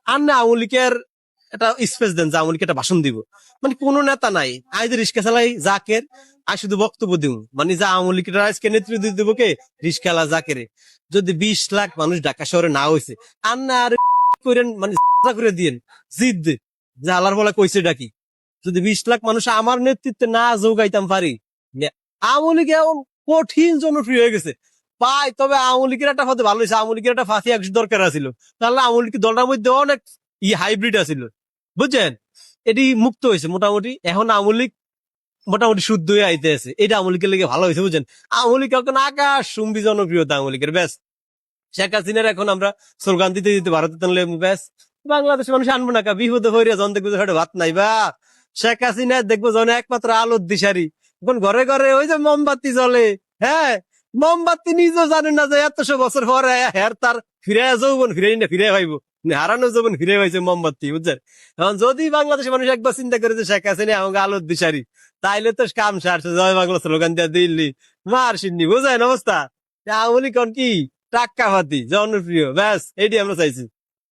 আর না আওয়ামী লীগের একটা স্পেস দেন যে আওয়ামী লীগ একটা ভাষণ দিব। মানে কোনো নেতা নাই, আজ রিক্সা চালাই জাকের, আর শুধু বক্তব্য দিব, মানে যা আওয়ামী লীগের আজকে নেতৃত্ব দিব কে, রিক্সাওয়ালা জাকেরে। যদি 20 লাখ মানুষ ঢাকা শহরে না হয়েছে, আর না আর করেন মানে করে দিয়েন জিদ দে, যে আল্লাহর বলা কইছে ডাকি। যদি 20 লাখ মানুষ আমার নেতৃত্বে না যোগাইতাম পারি, আওয়ামী লীগ এখন কঠিন জনপ্রিয় হয়ে গেছে পাই। তবে আওয়ামী লীগের একটা হতে ভালো হয়েছে, আওয়ামী লীগের একটা ফাঁসি একশো দরকার আছিল, তাহলে আওয়ামী লীগ দলটার মধ্যে অনেক হাইব্রিড আছিল, বুঝছেন। এটি মুক্ত হয়েছে মোটামুটি, এখন আওয়ামী লীগ মোটামুটি শুদ্ধ হয়ে আইতে আছে, এটা আওয়ামী লীগের লেগে ভালো হয়েছে, বুঝছেন। আওয়ামী লীগ এখন আকাশ চুম্বি জনপ্রিয়তা আওয়ামী লীগের, ব্যাস। শেখ হাসিনার এখন আমরা স্লোগান দিতে দিতে ভারতে টানলে ব্যাস, বাংলাদেশ মানুষ আনবো না কা, বিপদে হইয়া জন দেখবো যে ভাত নাই বা। শেখ হাসিনা দেখবো জন একমাত্র আলোর দিশারি, এখন ঘরে ঘরে ওই যে মোমবাতি জ্বলে, হ্যাঁ, মোমবাতি নিজেও জানেন না যে এতশো বছর পরে হ্যার তার ফিরে যৌবন ফিরে না ফিরে পাইবো, হারানো যৌবন ফিরে পাইছে মোমবাতি, বুঝছেন। এখন যদি বাংলাদেশের মানুষ একবার চিন্তা করে যে শেখ হাসিনা আমাকে আলোর দিশারি, তাইলে তো কাম সারছে, জয় বাংলা স্লোগান দিয়া দিল্লি মার সিন্নি, বুঝেন অবস্থা। আওয়ামী লীগ কি টাক্কা ফাতি জনপ্রিয়, ব্যাস এটি আমরা চাইছি।